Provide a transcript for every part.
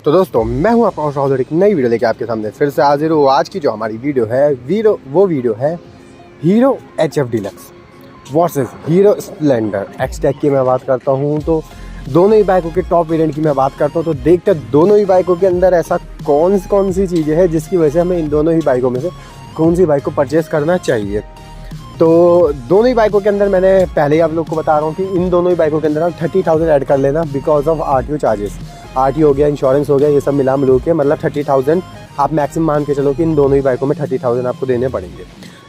तो दोस्तों मैं हूं आपका होस्ट और एक नई वीडियो लेके आपके सामने फिर से हाजिर हूँ। आज की जो हमारी वीडियो है वो वीडियो है hero HF deluxe versus hero Splendor XTEC की मैं बात करता हूं। तो दोनों ही बाइकों के टॉप वेरिएंट की मैं बात करता हूं। तो देखते हैं दोनों ही बाइकों के अंदर ऐसा कौन सी चीज़ें हैं जिसकी वजह से हमें इन दोनों ही बाइकों में से कौन सी बाइक को परचेस करना चाहिए। तो दोनों ही बाइकों के अंदर मैंने पहले ही आप लोग को बता रहा हूँ कि इन दोनों ही बाइकों के अंदर आप 30,000 ऐड कर लेना because of RTO charges. RTO हो गया, इंश्योरेंस हो गया, ये सब मिला के मतलब 30,000 आप मैक्सिमम मान के चलो कि इन दोनों ही बाइकों में 30,000 आपको देने पड़ेंगे।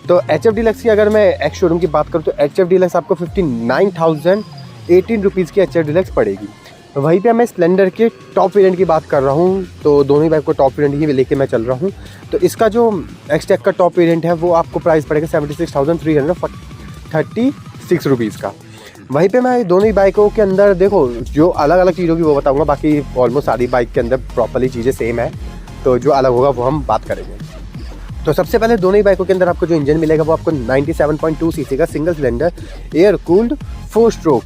तो HF डीलक्स की अगर मैं एक्स शोरूम की बात करूँ तो HF डीलक्स आपको 59,018 रुपीज़ की HF डीलक्स पड़ेगी। वहीं पे मैं स्प्लेंडर के टॉप वेरिएंट की बात कर रहा हूँ। तो दोनों ही बाइक को टॉप वेरिएंट ही लेके मैं चल रहा हूँ। तो इसका जो एक्सटेक का टॉप वेरिएंट है वो आपको प्राइस पड़ेगा 76,336 रुपीज़ का। वहीं पे मैं दोनों ही बाइकों के अंदर देखो जो अलग अलग चीज़ों की वो बताऊँगा, बाकी ऑलमोस्ट सारी बाइक के अंदर प्रॉपरली चीज़ें सेम है। तो जो अलग होगा वो हम बात करेंगे। तो सबसे पहले दोनों ही बाइकों के अंदर आपको जो इंजन मिलेगा वो आपको 97.2 सीसी का single cylinder air cooled 4 stroke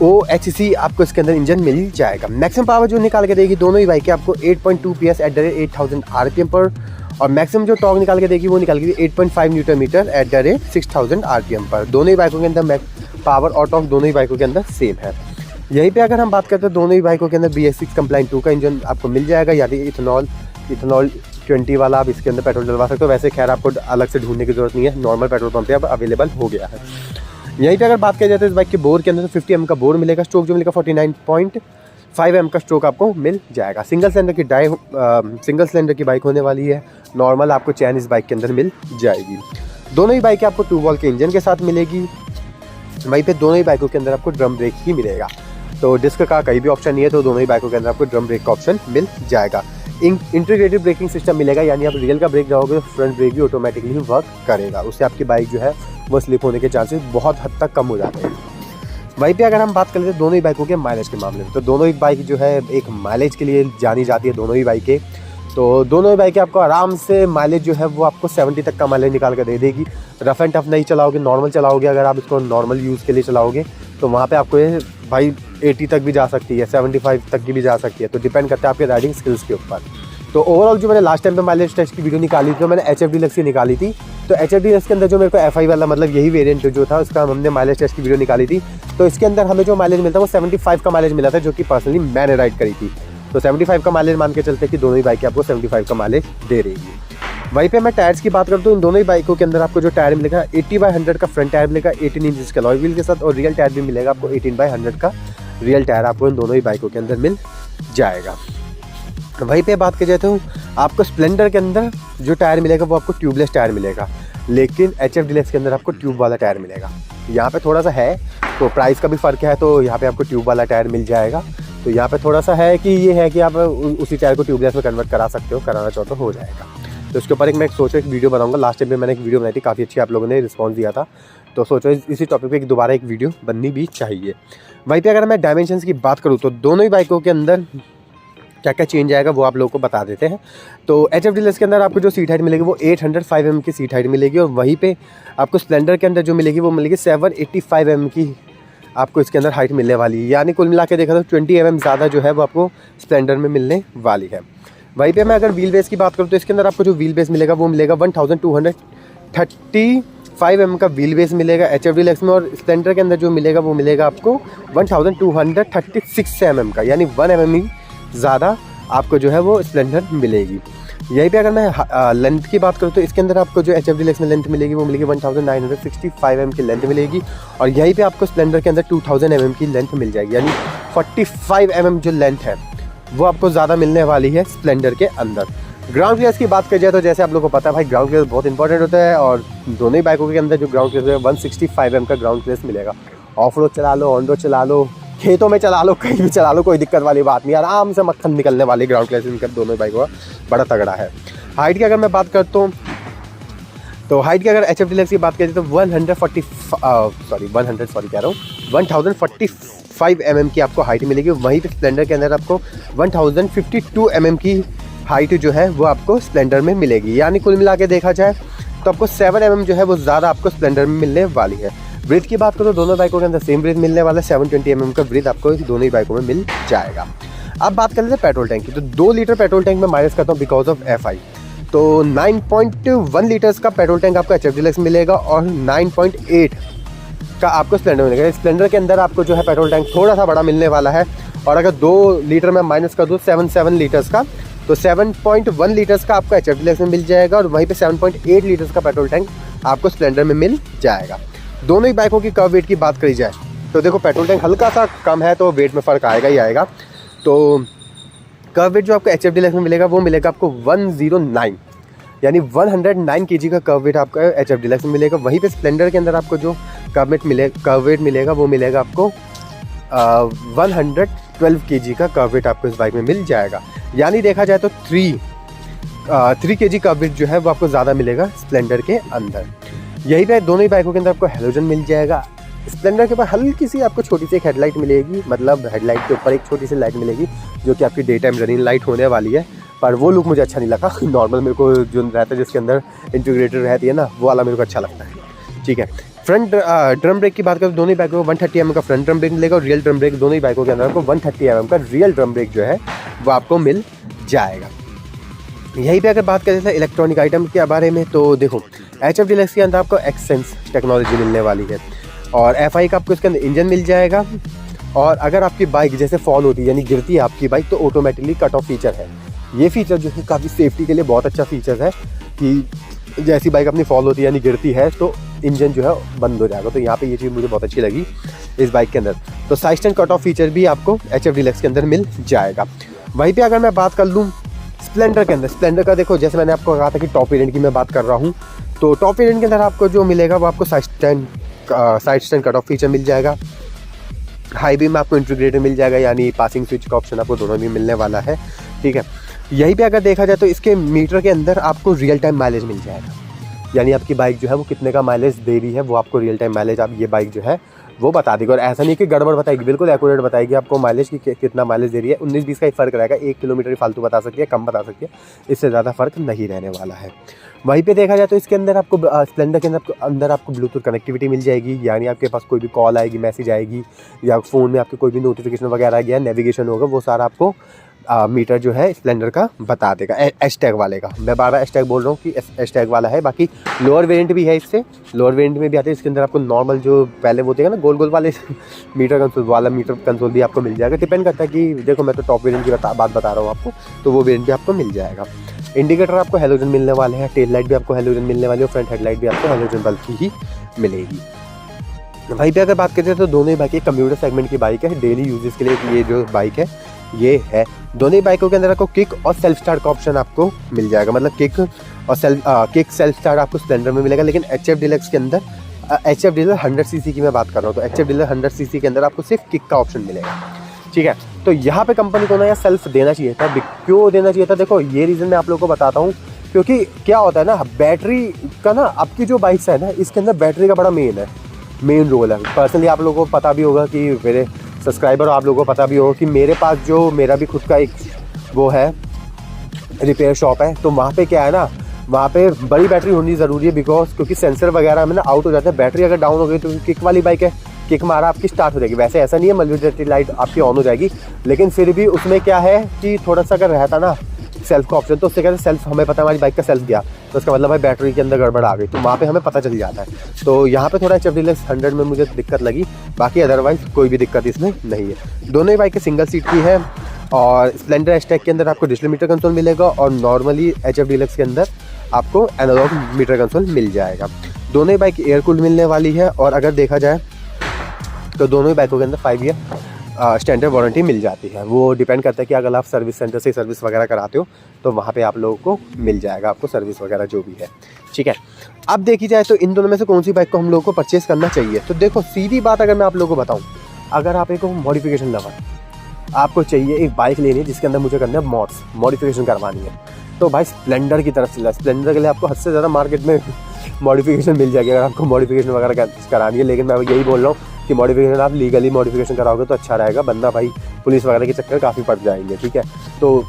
OHC आपको इसके अंदर इंजन मिल जाएगा। मैक्सिमम पावर जो निकाल के देगी दोनों ही बाइकें आपको 8.2 PS eight the rate 8,000 RPM पर, और मैक्सिमम जो टॉर्क निकाल के देगी वो निकाल के 8.5 newton metre at the rate 6,000 RPM पर। दोनों ही बाइकों के अंदर पावर और टॉर्क दोनों ही बाइकों के अंदर सेम है। यहीं पे अगर हम बात करते हैं दोनों ही बाइकों के अंदर BS6 कंप्लाइंट 2 का इंजन आपको मिल जाएगा, यानी इथेनॉल 20 वाला आप इसके अंदर पेट्रोल डलवा सकते हो। वैसे खैर आपको अलग से ढूंढने की जरूरत नहीं है, नॉर्मल पेट्रोल पंप पे अब अवेलेबल हो गया है। यहीं पे अगर बात की जाए तो इस बाइक के बोर के अंदर 50 mm का बोर मिलेगा। स्ट्रोक जो मिलेगा 49.5 mm का स्ट्रोक आपको मिल जाएगा। सिंगल सिलेंडर की बाइक होने वाली है। नॉर्मल आपको चैन इस बाइक के अंदर मिल जाएगी। दोनों ही बाइकें आपको 2 वॉल्व के इंजन के साथ मिलेगी। वहीं पे दोनों ही बाइकों के अंदर आपको ड्रम ब्रेक ही मिलेगा। तो डिस्क का कहीं भी ऑप्शन नहीं है, तो दोनों ही बाइकों के अंदर आपको ड्रम ब्रेक का ऑप्शन मिल जाएगा। इंटीग्रेटेड ब्रेकिंग सिस्टम मिलेगा, यानी आप रियल का ब्रेक जाओगे तो फ्रंट ब्रेक भी ऑटोमेटिकली वर्क करेगा। उससे आपकी बाइक जो है वो स्लिप होने के चांसेस बहुत हद तक कम हो जाते हैं। वहीं पे अगर हम बात कर लेते हैं दोनों ही बाइकों के माइलेज के मामले में, तो दोनों ही बाइक जो है एक माइलेज के लिए जानी जाती है दोनों ही बाइकें। तो दोनों ही बाइकें आपको आराम से माइलेज जो है वो आपको 70 तक का माइलेज निकाल कर दे देगी। रफ एंड टफ नहीं चलाओगे, नॉर्मल चलाओगे, अगर आप इसको नॉर्मल यूज़ के लिए चलाओगे तो वहाँ पे आपको ये भाई 80 तक भी जा सकती है, 75 तक की भी जा सकती है। तो डिपेंड करता है आपके राइडिंग स्किल्स के ऊपर। तो ओवरऑल जो मैंने लास्ट टाइम पे माइलेज टेस्ट की वीडियो निकाली थी तो मैंने HF डीलक्स की निकाली थी। तो HF डीलक्स के अंदर जो मेरे को FI वाला मतलब यही वेरिएंट जो था उसका हमने माइलेज टेस्ट की वीडियो निकाली थी। तो इसके अंदर हमें जो माइलेज मिलता है वो 75 का माइलेज मिला था, जो कि पर्सनली मैंने राइड करी थी। तो 75 का माइलेज मान के चलते कि दोनों ही बाइकें आपको 75 का माइलेज दे रही है। वहीं पे मैं टायर्स की बात करता हूँ, इन दोनों ही बाइकों के अंदर आपको जो टायर मिलेगा 80/100 का फ्रंट टायर मिलेगा 18 इंच का अलॉय व्हील के साथ, और रियल टायर भी मिलेगा आपको 18/100 का रियल टायर आपको इन दोनों ही बाइकों के अंदर मिल जाएगा। वहीं पे बात की जाए तो आपको स्प्लेंडर के अंदर जो टायर मिलेगा वो आपको ट्यूबलेस टायर मिलेगा, लेकिन HF डीलक्स के अंदर आपको ट्यूब वाला टायर मिलेगा। यहाँ पे थोड़ा सा है, तो प्राइस का भी फ़र्क है, तो यहाँ पे आपको ट्यूब वाला टायर मिल जाएगा। तो यहाँ पे थोड़ा सा है कि ये है कि आप उसी टायर को ट्यूबलेस में कन्वर्ट करा सकते हो, कराना चाहो तो हो जाएगा। तो इसके ऊपर मैं सोचा एक वीडियो बनाऊंगा। लास्ट टाइम पे मैंने एक वीडियो बनाई थी, काफ़ी अच्छी आप लोगों ने रिस्पॉन्स दिया था, तो सोचो इसी टॉपिक पे दोबारा एक वीडियो बननी भी चाहिए। वहीं पे अगर मैं डायमेंशंस की बात करूँ तो दोनों ही बाइकों के अंदर क्या क्या चेंज आएगा वो आप लोगों को बता देते हैं। तो HF डीलक्स के अंदर आपको जो सीट हाइट मिलेगी वो 805 mm की सीट हाइट मिलेगी, और वहीं पे आपको स्प्लेंडर के अंदर जो मिलेगी वो मिलेगी 785 mm की आपको इसके अंदर हाइट मिलने वाली है। यानी कुल मिला के देखा तो 20 mm ज़्यादा जो है वो आपको स्प्लेंडर में मिलने वाली है। वहीं पे मैं अगर व्हील बेस की बात करूँ तो इसके अंदर आपको जो व्हील बेस मिलेगा वो मिलेगा 1235 mm का व्हील बेस मिलेगा HF डीलक्स में, और स्प्लेंडर के अंदर जो मिलेगा वो मिलेगा आपको 1236 mm का, यानी 1 mm ज़्यादा आपको जो है वो स्प्लेंडर मिलेगी। यहीं पे अगर मैं लेंथ की बात करूँ तो इसके अंदर आपको जो HF डीलक्स में लेंथ मिलेगी वो मिलेगी 1965 mm की लेंथ मिलेगी, और यहीं पे आपको स्प्लेंडर के अंदर 2000 mm की लेंथ मिल जाएगी, यानी 45 mm जो लेंथ है वो आपको ज़्यादा मिलने वाली है स्प्लेंडर के अंदर। ग्राउंड क्लियरेंस की बात की जाए तो जैसे आप लोगों को पता है भाई ग्राउंड क्लियरेंस बहुत इंपॉर्टेंट होता है, और दोनों ही बाइकों के अंदर जो ग्राउंड क्लियरेंस है 165 mm का ग्राउंड क्लियरेंस मिलेगा। ऑफ रोड चला लो, ऑन रोड चला लो, खेतों में चला लो, कहीं भी चला लो, कोई दिक्कत वाली बात नहीं, आराम से मक्खन निकलने वाली ग्राउंड क्लियरेंस इनका दोनों बाइकों का बड़ा तगड़ा है। हाइट की अगर मैं बात करता हूँ तो हाइट की अगर HF डीलक्स की बात करें तो 1045 mm की आपको हाइट मिलेगी। वहीं पे स्प्लेंडर के अंदर आपको 1052 mm की हाइट जो है वो आपको स्प्लेंडर में मिलेगी। यानी कुल मिला के देखा जाए तो आपको 7 mm जो है वो ज़्यादा आपको स्प्लेंडर में मिलने वाली है। ब्रेथ की बात करो तो दोनों बाइकों के अंदर सेम ब्रेथ मिलने वाला है, 720 mm का ब्रेथ आपको दोनों ही बाइकों में मिल जाएगा। अब बात कर लेते हैं पेट्रोल टैंक की। तो 2 लीटर पेट्रोल टैंक में माइलेज करता हूँ बिकॉज ऑफ FI। तो 9.1 लीटर्स का पेट्रोल टैंक आपको HF डीलक्स मिलेगा और 9.8 का आपको स्प्लेंडर मिलेगा। स्प्लेंडर के अंदर आपको जो है पेट्रोल टैंक थोड़ा सा बड़ा मिलने वाला है। और अगर 2 लीटर में माइनस कर दूँ 7 लीटर्स का, तो 7.1 लीटर्स का आपको HF डीलक्स में मिल जाएगा और वहीं पे 7.8 लीटर्स का पेट्रोल टैंक आपको स्प्लेंडर में मिल जाएगा। दोनों ही बाइकों की कर्व वेट की बात करी जाए तो देखो पेट्रोल टैंक हल्का सा कम है तो वेट में फ़र्क आएगा ही आएगा। तो कर्व वेट जो आपको HF डीलक्स में मिलेगा वो मिलेगा आपको 109, यानी 109 kg का कर्व वेट आपका HF डीलक्स में मिलेगा। वहीं पे स्प्लेंडर के अंदर आपको जो कर्व वेट मिलेगा वो मिलेगा आपको 112 kg का कर्व वेट आपको इस बाइक में मिल जाएगा। यानी देखा जाए तो 3 kg कर्व वेट जो है वो आपको ज़्यादा मिलेगा स्प्लेंडर के अंदर। यही पे दोनों ही बाइकों के अंदर आपको हैलोजन मिल जाएगा। स्प्लेंडर के ऊपर हल्की सी आपको छोटी सी एक हेडलाइट मिलेगी, मतलब हेडलाइट के ऊपर एक छोटी सी लाइट मिलेगी जो कि आपकी डे टाइम रनिंग लाइट होने वाली है, पर वो लुक मुझे अच्छा नहीं लगा। नॉर्मल मेरे को जो रहता है जिसके अंदर इंटीग्रेटेड रहती है ना, वो वाला मेरे को अच्छा लगता है। ठीक है, फ्रंट ड्रम ब्रेक की बात करें तो दोनों ही बाइकों को 130 mm का फ्रंट ड्रम ब्रेक मिलेगा और रियल ड्रम ब्रेक दोनों ही बाइकों के अंदर आपको 130 mm का रियल ड्रम ब्रेक जो है वो आपको मिल जाएगा। यहीं पे अगर बात करें इलेक्ट्रॉनिक आइटम के बारे में तो देखो HF डीलक्स के अंदर आपको एक्सेंस टेक्नोलॉजी मिलने वाली है और FI का आपको इसके अंदर इंजन मिल जाएगा। और अगर आपकी बाइक जैसे फॉल होती है यानी गिरती है आपकी बाइक तो ऑटोमेटिकली कट ऑफ फीचर है। ये फीचर जो है काफ़ी सेफ्टी के लिए बहुत अच्छा फीचर है कि जैसी बाइक अपनी फॉल होती है यानी गिरती है तो इंजन जो है बंद हो जाएगा। तो यहाँ पे ये चीज़ मुझे बहुत अच्छी लगी इस बाइक के अंदर। तो side stand cut off feature भी आपको HF डीलक्स के अंदर मिल जाएगा। वहीं पे अगर मैं बात कर लूँ स्प्लेंडर के अंदर, स्प्लेंडर का देखो जैसे मैंने आपको कहा था कि टॉप वेरिएंट की मैं बात कर रहा हूँ, तो टॉप वेरिएंट के अंदर आपको जो मिलेगा वो आपको side stand cut off feature मिल जाएगा। हाई बीम में आपको इंटीग्रेटेड मिल जाएगा, यानी पासिंग स्विच का ऑप्शन आपको दोनों भी मिलने वाला है। ठीक है, यहीं पे अगर देखा जाए तो इसके मीटर के अंदर आपको रियल टाइम माइलेज मिल जाएगा, यानी आपकी बाइक जो है वो कितने का माइलेज दे रही है वो आपको रियल टाइम माइलेज आप ये बाइक जो है वो बता देगी। और ऐसा नहीं कि गड़बड़ बताएगी, बिल्कुल एक्यूरेट बताएगी आपको माइलेज की कितना माइलेज दे रही है। 19-20 का ही फ़र्क रहेगा, 1 किलोमीटर ही फालतू बता सकती है, कम बता सकती है, इससे ज़्यादा फ़र्क नहीं रहने वाला है। वहीं पे देखा जाए तो इसके अंदर आपको स्प्लेंडर के अंदर आपको ब्लूटूथ कनेक्टिविटी मिल जाएगी, यानी आपके पास कोई भी कॉल आएगी, मैसेज आएगी या फ़ोन में आपके कोई भी नोटिफिकेशन वगैरह आ गया, नेविगेशन होगा, वो सारा आपको मीटर जो है स्प्लेंडर का बता देगा। एच टैग वाले का मैं बार एच टैग बोल रहा हूँ कि एच टैग वाला है। बाकी लोअर वेरिएंट भी है, इससे लोअर वेरिएंट में भी आते हैं। इसके अंदर आपको नॉर्मल जो पहले वो होते हैं ना गोल गोल वाले मीटर कंसोल वाला मीटर कंसोल भी आपको मिल जाएगा। डिपेंड करता है कि देखो मैं तो टॉप वेरिएंट की बात बता रहा हूँ आपको, तो वो वेरिएंट भी आपको मिल जाएगा। इंडिकेटर आपको हैलोजन मिलने वाले हैं, टेल लाइट भी आपको हैलोजन मिलने वाली है और फ्रंट हेडलाइट भी आपको हैलोजन बल्ब की ही मिलेगी। वहीं पे अगर बात करते हैं तो दोनों ही बाइक कंप्यूटर सेगमेंट की बाइक है, डेली यूजेस के लिए ये जो बाइक है ये है। दोनों ही बाइकों के अंदर आपको किक और सेल्फ स्टार्ट का ऑप्शन आपको मिल जाएगा, मतलब किक और सेल्फ स्टार्ट आपको स्प्लेंडर में मिलेगा। लेकिन HF डीलक्स के अंदर HF डीलर 100 cc की मैं बात कर रहा हूँ, तो HF डीलर 100 cc के अंदर आपको सिर्फ किक का ऑप्शन मिलेगा। ठीक है, तो यहाँ पे कंपनी को ना यार सेल्फ देना चाहिए था। क्यों देना चाहिए था? देखो ये रीज़न मैं आप लोगों को बताता हूँ, क्योंकि क्या होता है ना, बैटरी का ना आपकी जो बाइक्स है ना इसके अंदर बैटरी का बड़ा मेन रोल है। पर्सनली आप लोगों को पता भी होगा कि मेरे सब्सक्राइबर आप लोगों को पता भी होगा कि मेरे पास जो मेरा भी खुद का एक वो है रिपेयर शॉप है, तो वहाँ पे क्या है ना, वहाँ पे बड़ी बैटरी होनी ज़रूरी है बिकॉज क्योंकि सेंसर वगैरह में ना आउट हो जाता है। बैटरी अगर डाउन हो गई तो किक वाली बाइक है, किक मारा आपकी स्टार्ट हो जाएगी। वैसे ऐसा नहीं है मल्टीप्लिकेटिव लाइट आपकी ऑन हो जाएगी, लेकिन फिर भी उसमें क्या है कि थोड़ा सा अगर रहता ना सेल्फ का ऑप्शन, तो उससे कहते हैं सेल्फ, हमें पता है हमारी बाइक का सेल्फ गया तो उसका मतलब भाई बैटरी के अंदर गड़बड़ आ गई, तो वहाँ पे हमें पता चल जाता है। तो यहाँ पे थोड़ा HF डीलक्स 100 में मुझे दिक्कत लगी, बाकी अदरवाइज़ कोई भी दिक्कत इसमें नहीं है। दोनों ही बाइकें सिंगल सीट की है और स्प्लेंडर एच-टैग के अंदर आपको डिजिटल मीटर कंसोल मिलेगा और नॉर्मली HF डीलक्स के अंदर आपको एनालॉग मीटर कंसोल मिल जाएगा। दोनों ही बाइक एयर कूल्ड मिलने वाली है और अगर देखा जाए तो दोनों ही बाइकों के अंदर 5 ईयर स्टैंडर्ड वारंटी मिल जाती है। वो डिपेंड करता है कि अगर आप सर्विस सेंटर से सर्विस वगैरह कराते हो तो वहाँ पे आप लोगों को मिल जाएगा आपको सर्विस वगैरह जो भी है। ठीक है, अब देखी जाए तो इन दोनों में से कौन सी बाइक को हम लोगों को परचेज़ करना चाहिए, तो देखो सीधी बात अगर मैं आप लोगों को बताऊँ, अगर आप एक मॉडिफिकेशन लवर, आपको चाहिए एक बाइक लेनी है जिसके अंदर मुझे करना है मॉडिफिकेशन करवानी है, तो भाई स्प्लेंडर की तरफ से स्प्लेंडर के लिए आपको हद से ज़्यादा मार्केट में मॉडिफिकेशन मिल जाएगी अगर आपको मॉडिफिकेशन वगैरह करानी है। लेकिन मैं यही बोल रहा हूँ कि मॉडिफिकेशन आप लीगली मॉडिफिकेशन कराओगे तो अच्छा रहेगा, वरना भाई पुलिस वगैरह के चक्कर काफ़ी पड़ जाएंगे। ठीक है, तो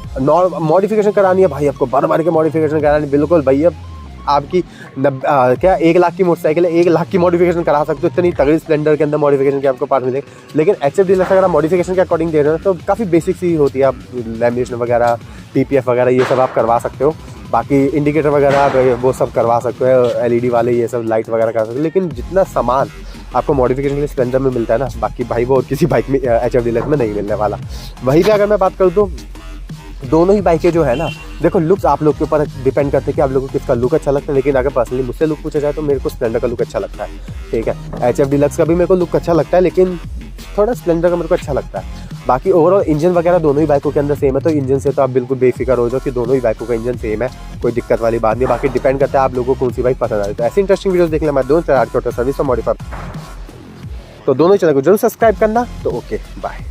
मॉडिफिकेशन करानी है भाई, आपको बार बार के मॉडिफिकेशन करानी, बिल्कुल भैया आपकी 1 लाख की मोटरसाइकिल है, 1 लाख की मॉडिफिकेशन करा सकते हो। इतनी तगड़ी स्प्लेंडर के अंदर मॉडिफिकेशन के आपको पार्ट मिलेंगे। लेकिन HF डीलक्स अगर आप मॉडिफिकेशन के अकॉर्डिंग दे रहे हो तो काफ़ी बेसिक सी होती है। आप लैमिनेशन वगैरह, PPF वगैरह ये सब आप करवा सकते हो। बाकी इंडिकेटर वगैरह वो सब करवा सकते हो, LED वाले ये सब लाइट वगैरह कर सकते हो। लेकिन जितना सामान आपको मॉडिफिकेशन के लिए स्प्लेंडर में मिलता है ना, बाकी भाई वो और किसी बाइक में HF डीलक्स में नहीं मिलने वाला। वहीं पे अगर मैं बात करूँ तो दोनों ही बाइकें जो है ना, देखो लुक्स आप लोग के ऊपर डिपेंड करते हैं कि आप लोगों को किसका लुक अच्छा लगता है। लेकिन अगर पर्सनली मुझसे लुक पूछा जाए तो मेरे को स्प्लेंडर का लुक अच्छा लगता है, ठीक है। HF डीलक्स का भी मेरे को लुक अच्छा लगता है, लेकिन थोड़ा स्प्लेंडर का मेरे को अच्छा लगता है। बाकी ओवरऑल इंजन वगैरह दोनों ही बाइकों के अंदर सेम है, तो इंजन से तो आप बिल्कुल बेफिक्र हो जाओ कि दोनों ही बाइकों का इंजन सेम है, कोई दिक्कत वाली बात नहीं। बाकी डिपेंड करता है आप लोगों को कौन सी बाइक पसंद आ रही है। तो ऐसी इंटरेस्टिंग वीडियोस देखने हमारे दोनों चैनल ऑटो सर्विस और मॉडिफाई, तो दोनों चैनल को जरूर सब्सक्राइब करना। तो ओके, बाय।